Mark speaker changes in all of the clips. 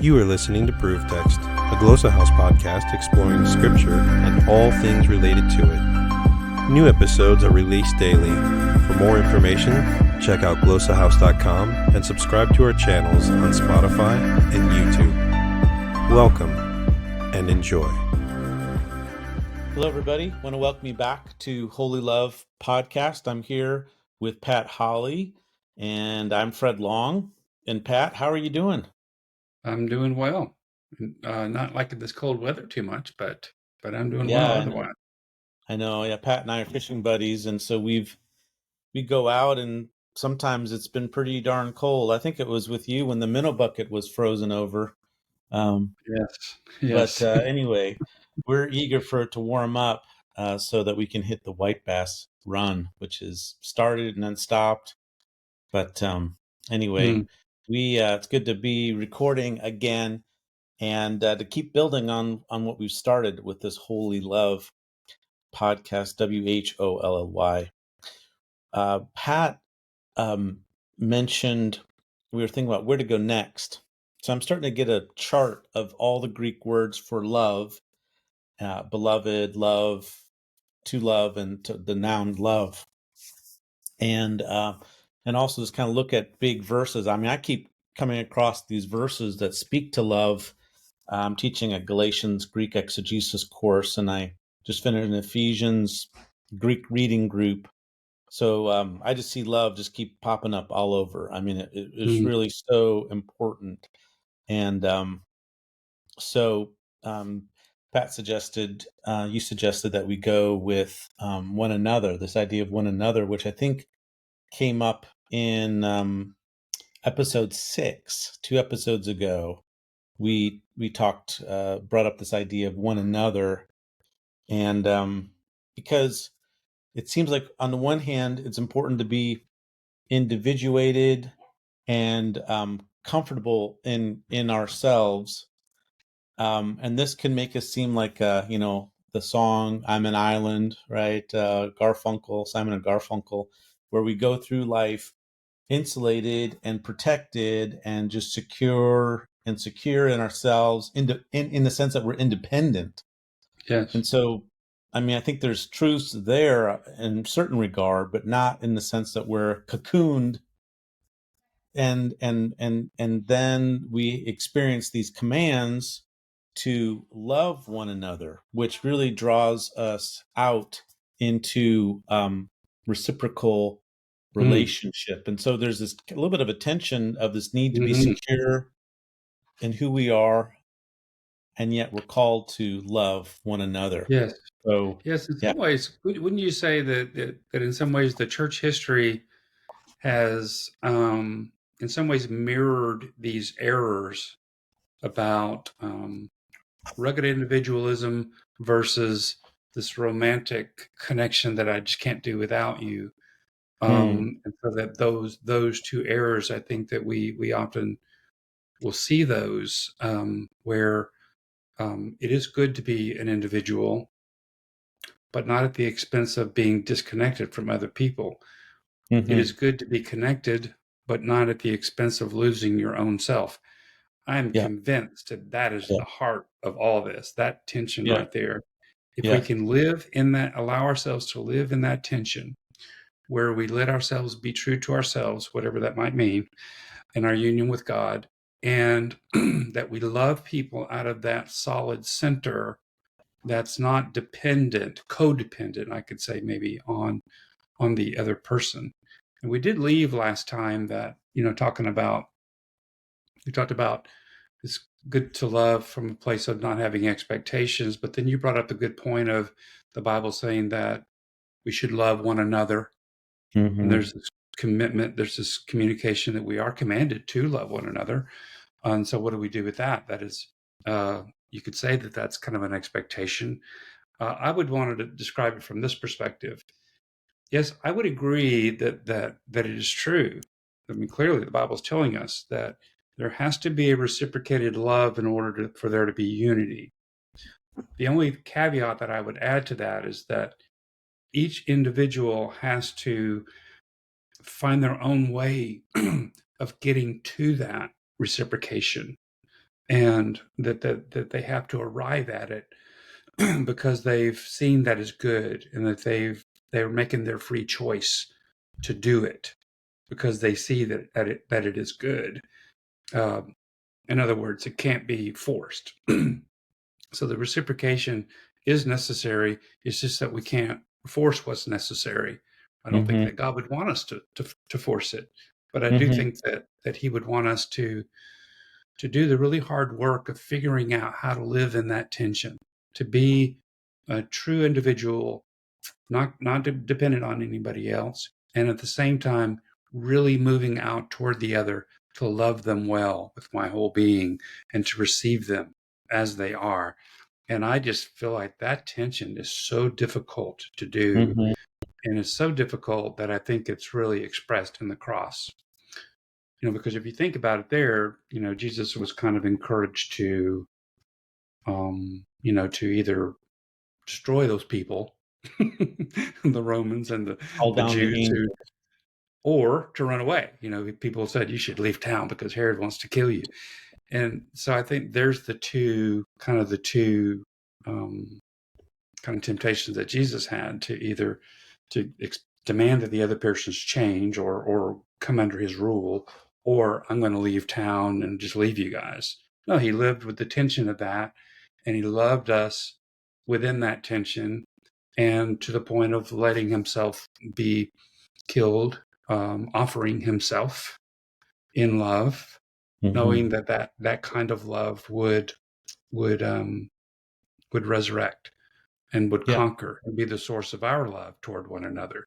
Speaker 1: You are listening to Proof Text, a Glossa House podcast exploring Scripture and all things related to it. New episodes are released daily. For more information, check out glossahouse.com and subscribe to our channels on Spotify and YouTube. Welcome and enjoy.
Speaker 2: Hello, everybody. I want to welcome you back to Holy Love Podcast. I'm here with Pat Holley, and I'm Fred Long. And Pat, how are you doing?
Speaker 3: I'm doing well. Not liking this cold weather too much, but I'm doing well otherwise.
Speaker 2: I know. Yeah, Pat and I are fishing buddies, and so we go out, and sometimes it's been pretty darn cold. I think it was with you when the minnow bucket was frozen over.
Speaker 3: Yes.
Speaker 2: But anyway, we're eager for it to warm up so that we can hit the white bass run, which is started and then stopped. But anyway, it's good to be recording again and to keep building on what we've started with this Holy Love podcast, WHOLLY. Pat mentioned we were thinking about where to go next. So I'm starting to get a chart of all the Greek words for love, beloved, love, to love, and to the noun love. And also just kind of look at big verses. I mean, I keep coming across these verses that speak to love. I'm teaching a Galatians Greek exegesis course, and I just finished an Ephesians Greek reading group. So I just see love just keep popping up all over. I mean, it's really so important. And so Pat suggested, you suggested that we go with one another, this idea of one another, which I think came up in episode 6, 2 episodes ago. We talked, brought up this idea of one another, and because it seems like on the one hand, it's important to be individuated and comfortable in ourselves, and this can make us seem like the song "I'm an Island," right? Garfunkel, Simon and Garfunkel, where we go through life insulated and protected and just secure in ourselves, in the sense that we're independent.
Speaker 3: Yes.
Speaker 2: And so, I mean, I think there's truths there in certain regard, but not in the sense that we're cocooned and then we experience these commands to love one another, which really draws us out into reciprocal relationship. And so there's this a little bit of a tension of this need to be secure in who we are, and yet we're called to love one another.
Speaker 3: Yes.
Speaker 2: So
Speaker 3: yes, in some ways, wouldn't you say that in some ways the church history has in some ways mirrored these errors about rugged individualism versus this romantic connection that I just can't do without you? And so that those two errors, I think that we often will see those where it is good to be an individual, but not at the expense of being disconnected from other people. It is good to be connected, but not at the expense of losing your own self. I'm convinced that is the heart of all this, that tension right there. If we can live in that, allow ourselves to live in that tension, where we let ourselves be true to ourselves, whatever that might mean, in our union with God, and that we love people out of that solid center that's not dependent, codependent, I could say maybe on the other person. And we did leave last time that, we talked about it's good to love from a place of not having expectations, but then you brought up a good point of the Bible saying that we should love one another. And there's this commitment, there's this communication that we are commanded to love one another. And so what do we do with that? That is, you could say that that's kind of an expectation. I would want to describe it from this perspective. Yes, I would agree that it is true. I mean, clearly the Bible is telling us that there has to be a reciprocated love in order for there to be unity. The only caveat that I would add to that is that each individual has to find their own way of getting to that reciprocation. and that they have to arrive at it because they've seen that is good, and that they're making their free choice to do it because they see that it is good. In other words, it can't be forced. So the reciprocation is necessary. It's just that we can't force what's necessary. I don't think
Speaker 2: Mm-hmm.
Speaker 3: that God would want us to force it, but I do
Speaker 2: Mm-hmm.
Speaker 3: think that He would want us to do the really hard work of figuring out how to live in that tension, to be a true individual, not dependent on anybody else, and at the same time really moving out toward the other, to love them well with my whole being and to receive them as they are. And I just feel like that tension is so difficult to do,
Speaker 2: Mm-hmm.
Speaker 3: and it's so difficult that I think it's really expressed in the cross. Because if you think about it there, Jesus was kind of encouraged to to either destroy those people, the Romans and
Speaker 2: All
Speaker 3: the
Speaker 2: down the
Speaker 3: Jews,
Speaker 2: angel.
Speaker 3: or to run away. People said you should leave town because Herod wants to kill you. And so I think there's the two um, kind of temptations that Jesus had, to either demand that the other person's change, or come under his rule, or I'm going to leave town and just leave you guys. No, he lived with the tension of that, and he loved us within that tension, and to the point of letting himself be killed, offering himself in love,
Speaker 2: Mm-hmm.
Speaker 3: knowing that kind of love would resurrect and would
Speaker 2: Yeah.
Speaker 3: conquer and be the source of our love toward one another.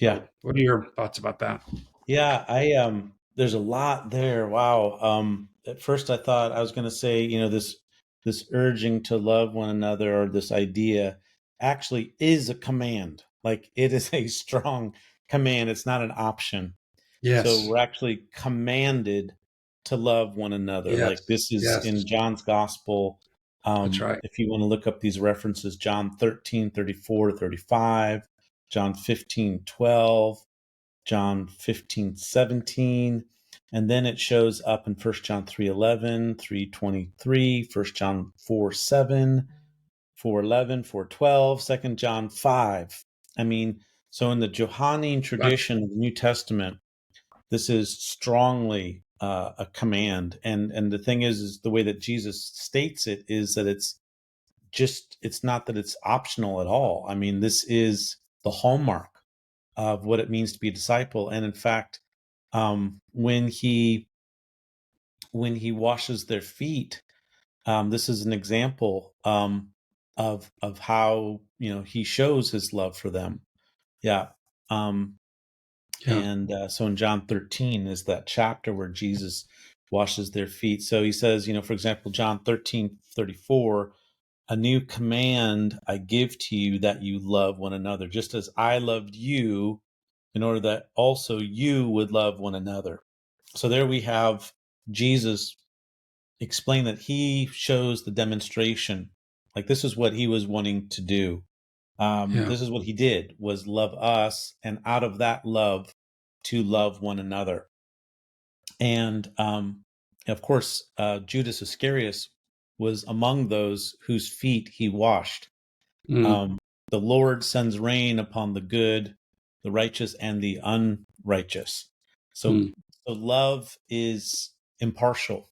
Speaker 2: Yeah.
Speaker 3: So, what are your thoughts about that?
Speaker 2: Yeah. There's a lot there. Wow. At first I thought I was going to say, this urging to love one another, or this idea, actually is a command. Like, it is a strong command. It's not an option. So
Speaker 3: Yes,
Speaker 2: we're actually commanded to love one another. Like,
Speaker 3: yes,
Speaker 2: this is
Speaker 3: yes.
Speaker 2: in John's gospel.
Speaker 3: That's right.
Speaker 2: If you want to look up these references, John 13:34-35, John 15:12, John 15:17, and then it shows up in 1 John 3:11, 3:23, 1 John 4:7, 4:11, 4:12, 2 John 5. I mean, so in the Johannine
Speaker 3: Right.
Speaker 2: tradition of the New Testament, this is strongly a command. And the thing is the way that Jesus states it is that it's not that it's optional at all. I mean, this is the hallmark of what it means to be a disciple. And in fact, when he washes their feet, this is an example of how he shows his love for them. Yeah.
Speaker 3: Yeah.
Speaker 2: And so in John 13 is that chapter where Jesus washes their feet. So he says, for example, John 13:34, a new command I give to you, that you love one another, just as I loved you, in order that also you would love one another. So there we have Jesus explain that he shows the demonstration. Like, this is what he was wanting to do.
Speaker 3: Yeah.
Speaker 2: This is what he did, was love us, and out of that love to love one another. And of course, Judas Iscariot was among those whose feet he washed.
Speaker 3: Mm,
Speaker 2: The Lord sends rain upon the good, the righteous, and the unrighteous. So,
Speaker 3: mm,
Speaker 2: so love is impartial,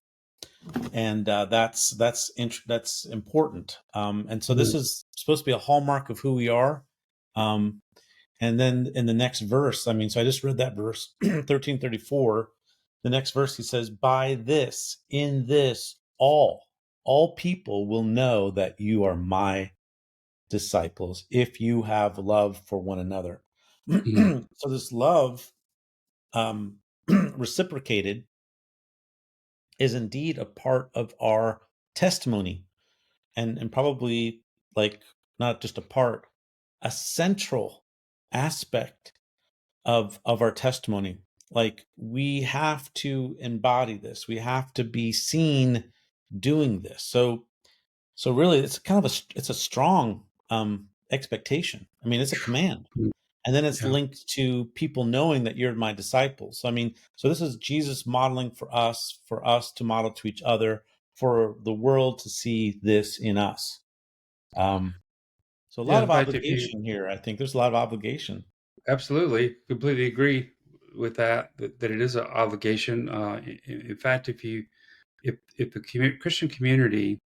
Speaker 2: and that's important. And so this
Speaker 3: mm,
Speaker 2: is supposed to be a hallmark of who we are. Um, and then in the next verse, I mean, so I just read that verse 13:34. The next verse, he says, "By this, in this, all people will know that you are my disciples, if you have love for one another."
Speaker 3: mm,
Speaker 2: So this love, um, reciprocated, is indeed a part of our testimony, and probably, like, not just a part, a central aspect of our testimony. Like, we have to embody this. We have to be seen doing this. So really, it's kind of it's a strong expectation. I mean, it's a command.
Speaker 3: mm.
Speaker 2: And then it's
Speaker 3: Yeah.
Speaker 2: linked to people knowing that you're my disciples. So, I mean, so this is Jesus modeling for us to model to each other, for the world to see this in us. So a
Speaker 3: Yeah,
Speaker 2: lot of
Speaker 3: in fact, if you
Speaker 2: obligation here. I think there's a lot of obligation.
Speaker 3: absolutely completely agree with that it is an obligation. In fact, if the Christian community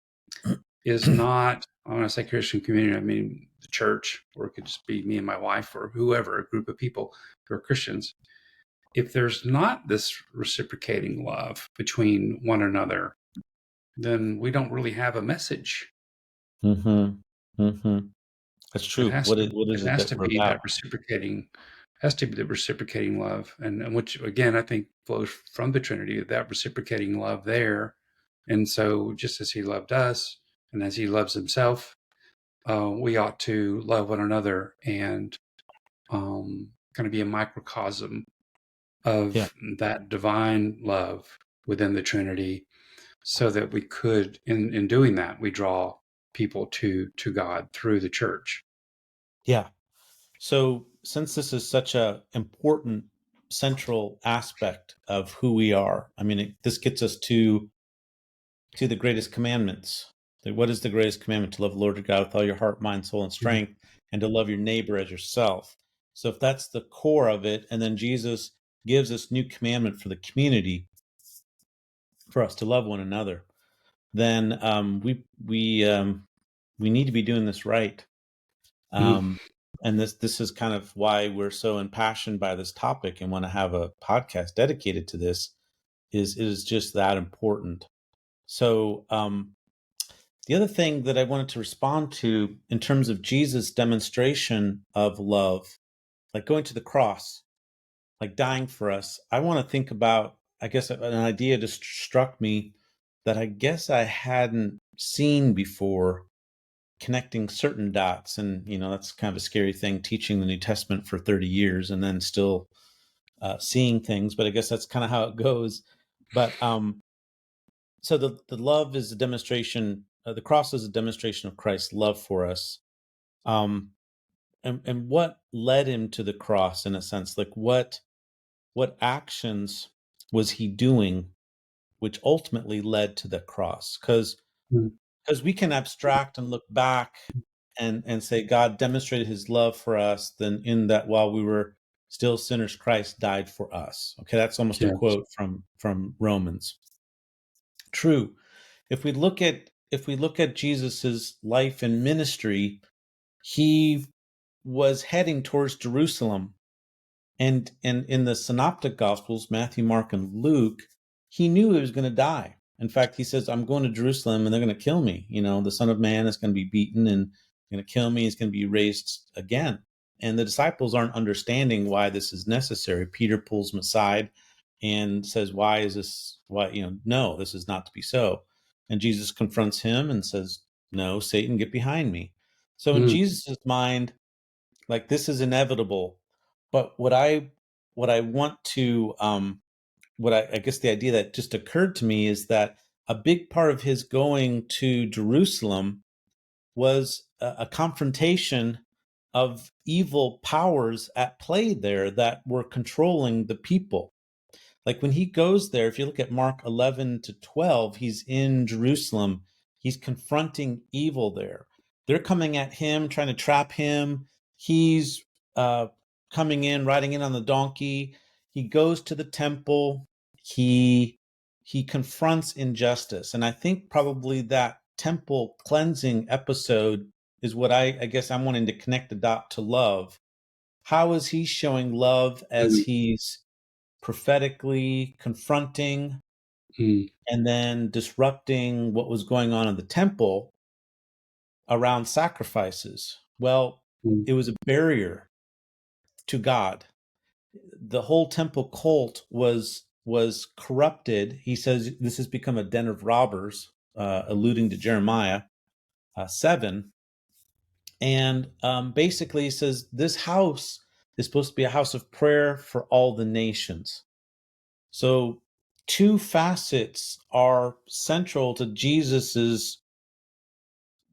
Speaker 3: is not, when I say Christian community, I mean the church, or it could just be me and my wife or whoever, a group of people who are Christians. If there's not this reciprocating love between one another, then we don't really have a message.
Speaker 2: Mm-hmm. Mm-hmm. That's
Speaker 3: It
Speaker 2: true.
Speaker 3: has to
Speaker 2: What
Speaker 3: it
Speaker 2: is it
Speaker 3: has
Speaker 2: that
Speaker 3: to
Speaker 2: we're
Speaker 3: be
Speaker 2: about?
Speaker 3: that reciprocating has to be the reciprocating love, and which again I think flows from the Trinity, that reciprocating love there. And so, just as He loved us, and as He loves Himself, we ought to love one another, and kind of be a microcosm
Speaker 2: Yeah.
Speaker 3: of that divine love within the Trinity, so that we could, in doing that, we draw people to God through the church.
Speaker 2: Yeah. So since this is such a important central aspect of who we are, I mean, this gets us to the greatest commandments. Like, what is the greatest commandment? To love the Lord your God with all your heart, mind, soul, and
Speaker 3: Mhm.
Speaker 2: strength, and to love your neighbor as yourself. So if that's the core of it, and then Jesus gives us new commandment for the community, for us to love one another, then we need to be doing this right.
Speaker 3: Mhm.
Speaker 2: And this is kind of why we're so impassioned by this topic and want to have a podcast dedicated to this. Is it is just that important. So the other thing that I wanted to respond to in terms of Jesus' demonstration of love, like going to the cross, like dying for us, I want to think about, I guess an idea just struck me that I guess I hadn't seen before, connecting certain dots. And, that's kind of a scary thing, teaching the New Testament for 30 years and then still seeing things. But I guess that's kind of how it goes. But so the love is a demonstration, the cross is a demonstration of Christ's love for us. Um, and what led him to the cross, in a sense? Like, what actions was he doing which ultimately led to the cross? Because we can abstract and look back and say God demonstrated his love for us, then in that while we were still sinners, Christ died for us. Okay, that's almost a
Speaker 3: Yes.
Speaker 2: quote from Romans. True. If we look at Jesus's life and ministry, he was heading towards Jerusalem. And in the synoptic gospels, Matthew, Mark, and Luke, he knew he was going to die. In fact, he says, I'm going to Jerusalem and they're going to kill me. The Son of Man is going to be beaten and going to kill me. He's going to be raised again. And the disciples aren't understanding why this is necessary. Peter pulls him aside and says, why is this? Why, no, this is not to be so. And Jesus confronts him and says, no, Satan, get behind me. So in
Speaker 3: Mm.
Speaker 2: Jesus' mind, like, this is inevitable. But what I want to what I guess the idea that just occurred to me is that a big part of his going to Jerusalem was a confrontation of evil powers at play there that were controlling the people. Like, when he goes there, if you look at Mark 11 to 12, he's in Jerusalem. He's confronting evil there. They're coming at him, trying to trap him. He's uh, coming in, riding in on the donkey. He goes to the temple. He confronts injustice. And I think probably that temple cleansing episode is what I guess I'm wanting to connect the dot to love. How is he showing love as
Speaker 3: Mm.
Speaker 2: he's prophetically confronting
Speaker 3: Mm.
Speaker 2: and then disrupting what was going on in the temple around sacrifices? Well,
Speaker 3: Mm.
Speaker 2: it was a barrier to God. The whole temple cult was corrupted. He says this has become a den of robbers, alluding to Jeremiah 7. And basically, he says this house is supposed to be a house of prayer for all the nations. So two facets are central to Jesus's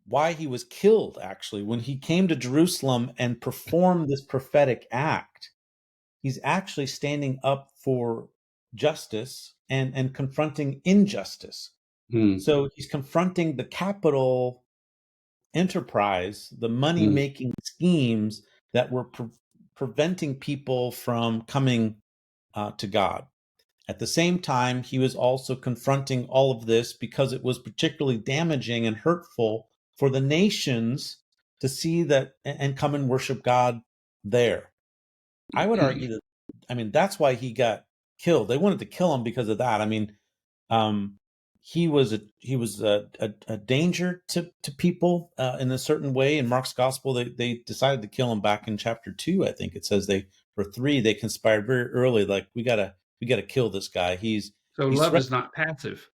Speaker 2: why he was killed. Actually, when he came to Jerusalem and performed this prophetic act, he's actually standing up for justice and confronting injustice.
Speaker 3: Mm,
Speaker 2: So he's confronting the capital enterprise, the money
Speaker 3: mm,
Speaker 2: making schemes that were preventing people from coming to God. At the same time, he was also confronting all of this because it was particularly damaging and hurtful for the nations to see that and come and worship God there. I would argue that, I mean, that's why he got killed. They wanted to kill him because of that. I mean, um, he was a danger to people in a certain way. In Mark's gospel, they decided to kill him back in chapter 2. I think it says they or 3. They conspired very early, like we gotta kill this guy.
Speaker 3: so
Speaker 2: He's
Speaker 3: love is
Speaker 2: threatening.
Speaker 3: not passive.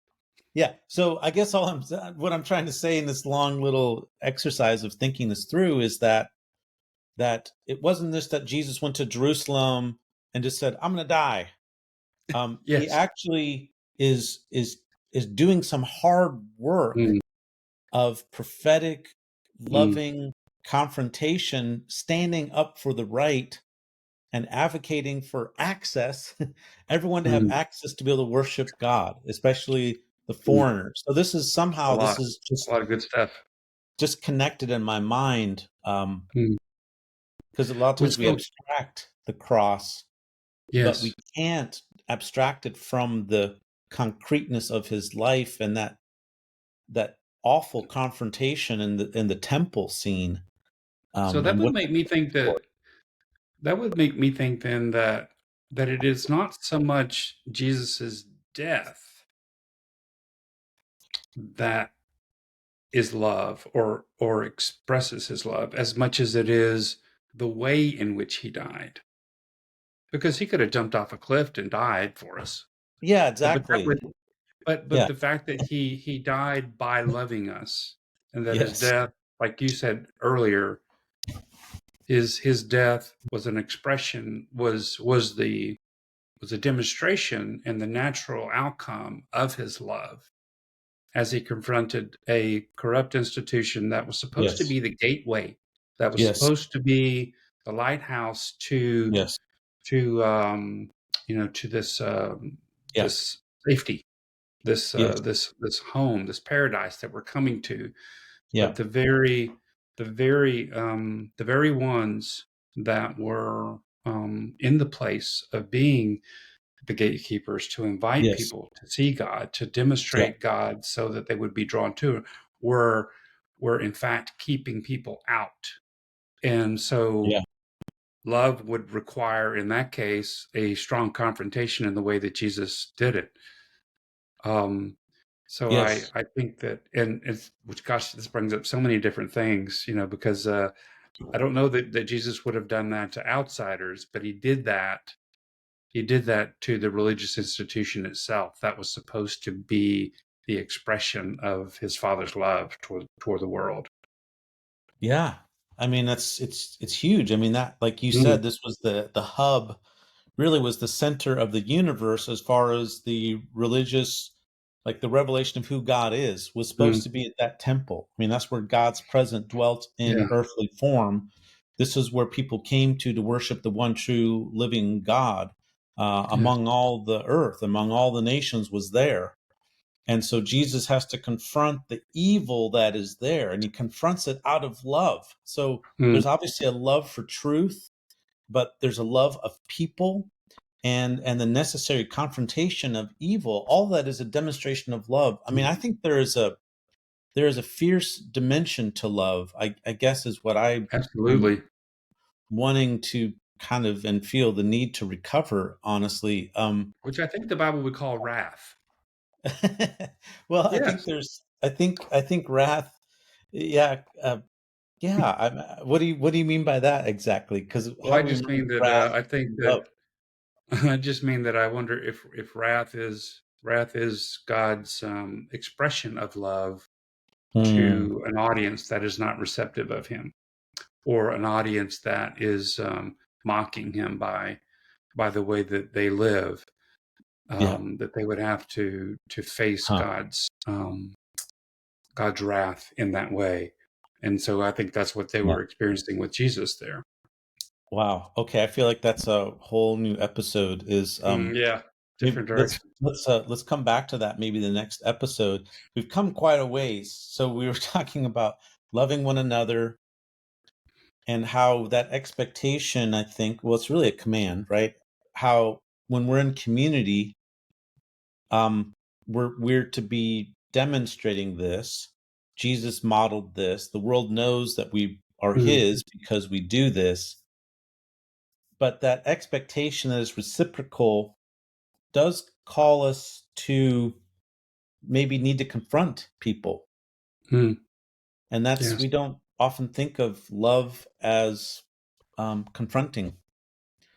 Speaker 2: Yeah. So I guess what I'm trying to say in this long little exercise of thinking this through is that it wasn't just that Jesus went to Jerusalem and just said, "I'm going to die." He
Speaker 3: Yes.
Speaker 2: actually is doing some hard work
Speaker 3: Mm,
Speaker 2: of prophetic,
Speaker 3: mm,
Speaker 2: loving confrontation, standing up for the right and advocating for access, everyone to have
Speaker 3: mm,
Speaker 2: access to be able to worship God, especially the
Speaker 3: mm.
Speaker 2: foreigners. So this is
Speaker 3: A
Speaker 2: somehow this
Speaker 3: lot,
Speaker 2: is
Speaker 3: a lot of good stuff.
Speaker 2: just connected in my mind
Speaker 3: Mm.
Speaker 2: because a lot of
Speaker 3: Well,
Speaker 2: times we
Speaker 3: so
Speaker 2: abstract the cross, but we
Speaker 3: yes.
Speaker 2: can't abstract it from the concreteness of his life and that awful confrontation in the temple scene
Speaker 3: So that
Speaker 2: and
Speaker 3: would
Speaker 2: what
Speaker 3: make me think that would make me think then that it is not so much Jesus's death that is love or expresses his love as much as it is the way in which he died. Because he could have jumped off a cliff and died for us.
Speaker 2: yeah
Speaker 3: But that
Speaker 2: exactly
Speaker 3: would but
Speaker 2: yeah
Speaker 3: the fact that he died by loving us and that his
Speaker 2: yes
Speaker 3: death, like you said earlier, his death was an expression was a demonstration and the natural outcome of his love as he confronted a corrupt institution that was supposed to
Speaker 2: yes
Speaker 3: be the gateway, that was
Speaker 2: yes
Speaker 3: supposed to be the lighthouse
Speaker 2: yes
Speaker 3: to to
Speaker 2: yeah
Speaker 3: this safety,
Speaker 2: yes
Speaker 3: this home, this paradise that we're coming to.
Speaker 2: yeah
Speaker 3: But the very ones that were in the place of being the gatekeepers to invite
Speaker 2: yes
Speaker 3: people to see God, to
Speaker 2: yeah
Speaker 3: demonstrate God so that they would be drawn to it, were were in fact keeping people out. And
Speaker 2: yeah
Speaker 3: so love would require in that case a strong confrontation in the way that Jesus did it. Um, so
Speaker 2: yes
Speaker 3: I think that, and it's, which gosh, this brings up so many different things, because I don't know that Jesus would have done that to outsiders, but he did that. He did that to the religious institution itself. That was supposed to be the expression of his father's love toward the world.
Speaker 2: yeah I mean it's huge. I mean that like you
Speaker 3: Mm,
Speaker 2: said this was the hub really was the center of the universe as far as the religious, like the revelation of who God is, was
Speaker 3: mm,
Speaker 2: supposed to be at that temple. I mean, that's where God's presence dwelt in
Speaker 3: yeah,
Speaker 2: earthly form. This is where people came to worship the one true living God.
Speaker 3: yes,
Speaker 2: Among all the earth, among all the nations, was there. And so Jesus has to confront the evil that is there, and he confronts it out of love. So
Speaker 3: mm,
Speaker 2: there's obviously a love for truth, but there's a love of people and the necessary confrontation of evil. All that is a demonstration of love. I mean,
Speaker 3: mm,
Speaker 2: I think there is a fierce dimension to love, I guess is what I'm
Speaker 3: absolutely.
Speaker 2: wanting to kind of and feel the need to recover honestly.
Speaker 3: Which I think the Bible would call wrath.
Speaker 2: Well, I think
Speaker 3: Yes.
Speaker 2: there's I think wrath, yeah, yeah. What do you mean by that exactly? Because
Speaker 3: Well,
Speaker 2: how
Speaker 3: I
Speaker 2: do we
Speaker 3: just
Speaker 2: merge
Speaker 3: mean that
Speaker 2: wrath
Speaker 3: I think
Speaker 2: and
Speaker 3: that
Speaker 2: love?
Speaker 3: I just mean that I wonder if wrath is God's expression of love
Speaker 2: Hmm.
Speaker 3: to an audience that is not receptive of Him, or an audience that is mocking Him by the way that they live.
Speaker 2: Yeah.
Speaker 3: That they would have to face
Speaker 2: Huh.
Speaker 3: God's wrath in that way, and so I think that's what they
Speaker 2: Yeah.
Speaker 3: were experiencing with Jesus there.
Speaker 2: Wow. Okay, I feel like that's a whole new episode is
Speaker 3: Yeah. different
Speaker 2: Let's
Speaker 3: direction.
Speaker 2: let's come back to that maybe the next episode. We've come quite a ways. So we were talking about loving one another and how that expectation, I think, well, it's really a command, right? How when we're in community, um, we're to be demonstrating this. Jesus modeled this. The world knows that we are
Speaker 3: Mm,
Speaker 2: his because we do this. But that expectation that is reciprocal does call us to maybe need to confront people.
Speaker 3: mm,
Speaker 2: And that's,
Speaker 3: yes.
Speaker 2: we don't often think of love as confronting,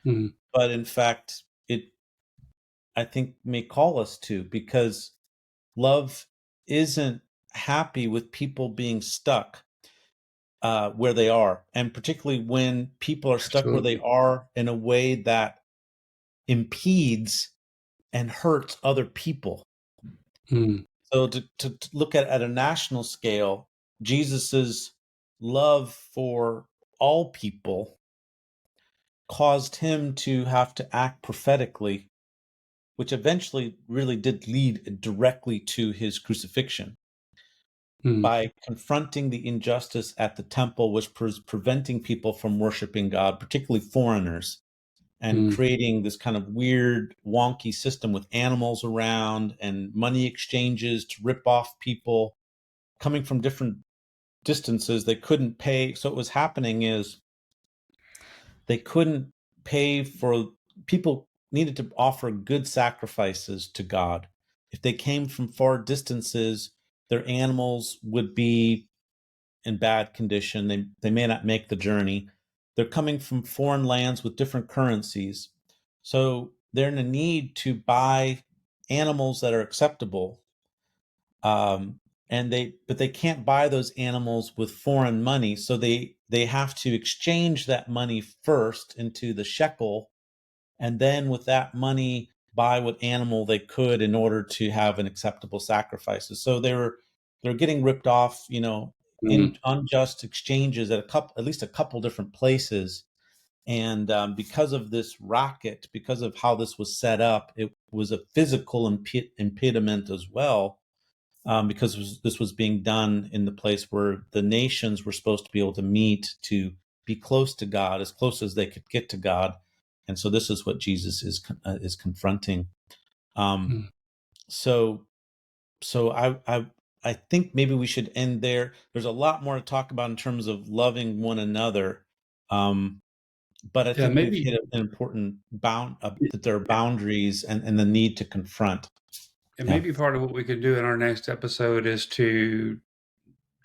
Speaker 3: Mm,
Speaker 2: but in fact, it, I think, may call us to, because love isn't happy with people being stuck where they are. And particularly when people are stuck where they
Speaker 3: absolutely.
Speaker 2: are in a way that impedes and hurts other people.
Speaker 3: Mm,
Speaker 2: So to look at a national scale, Jesus's love for all people caused him to have to act prophetically, which eventually really did lead directly to his crucifixion.
Speaker 3: mm,
Speaker 2: By confronting the injustice at the temple, which was preventing people from worshiping God, particularly foreigners, and
Speaker 3: mm,
Speaker 2: creating this kind of weird, wonky system with animals around and money exchanges to rip off people coming from different distances. They couldn't pay. So what was happening is they couldn't pay for, people needed to offer good sacrifices to God. If they came from far distances, their animals would be in bad condition. They may not make the journey. They're coming from foreign lands with different currencies. So they're in a need to buy animals that are acceptable. And they can't buy those animals with foreign money. So they have to exchange that money first into the shekel, and then with that money buy what animal they could in order to have an acceptable sacrifices. So they're getting ripped off,
Speaker 3: mm,
Speaker 2: in unjust exchanges at least a couple different places. And because of this racket, because of how this was set up, it was a physical impediment as well, because this was being done in the place where the nations were supposed to be able to meet to be close to God, as close as they could get to God. And so this is what Jesus is confronting. Um,
Speaker 3: mm.
Speaker 2: so so I think maybe we should end there. There's a lot more to talk about in terms of loving one another, but I
Speaker 3: Yeah,
Speaker 2: think we've
Speaker 3: maybe.
Speaker 2: hit an important that there are boundaries and the need to confront.
Speaker 3: And
Speaker 2: Yeah.
Speaker 3: maybe part of what we could do in our next episode is to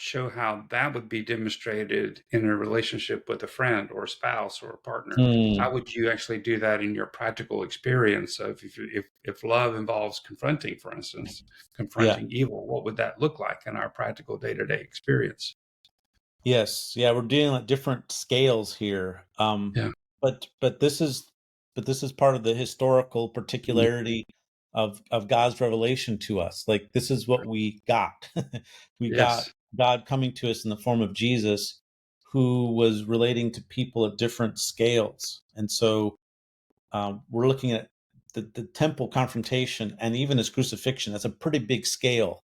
Speaker 3: show how that would be demonstrated in a relationship with a friend or a spouse or a partner. How
Speaker 2: Mm,
Speaker 3: would you actually do that in your practical experience of if love involves confronting, for instance,
Speaker 2: yeah.
Speaker 3: confronting evil, what would that look like in our practical day-to-day experience?
Speaker 2: Yes, yeah, we're dealing at different scales here.
Speaker 3: Yeah.
Speaker 2: But this is part of the historical
Speaker 3: Mm,
Speaker 2: particularity of God's revelation to us. Like, this is what we got. We got
Speaker 3: yes.
Speaker 2: God coming to us in the form of Jesus, who was relating to people at different scales. And so we're looking at the temple confrontation and even his crucifixion. That's a pretty big scale,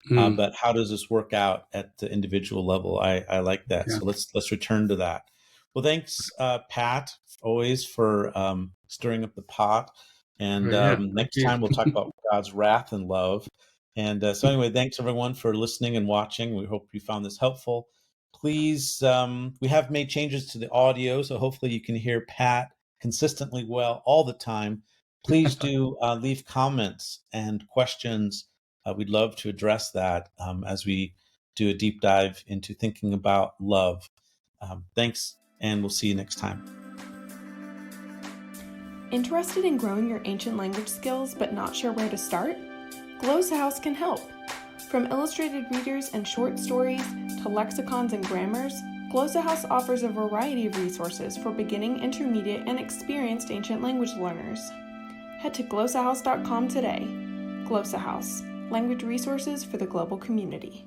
Speaker 3: Mm,
Speaker 2: but how does this work out at the individual level? I like that.
Speaker 3: yeah.
Speaker 2: So let's return to that. Well, thanks, Pat, always for stirring up the pot. And
Speaker 3: Very good. Thank
Speaker 2: next
Speaker 3: you.
Speaker 2: time we'll talk about God's wrath and love. And so anyway, thanks everyone for listening and watching. We hope you found this helpful. Please, we have made changes to the audio, so hopefully you can hear Pat consistently well all the time. Please do leave comments and questions. We'd love to address that as we do a deep dive into thinking about love. Thanks, and we'll see you next time.
Speaker 4: Interested in growing your ancient language skills but not sure where to start? Glossa House can help. From illustrated readers and short stories to lexicons and grammars, Glossa House offers a variety of resources for beginning, intermediate, and experienced ancient language learners. Head to glossahouse.com today. Glossa House, language resources for the global community.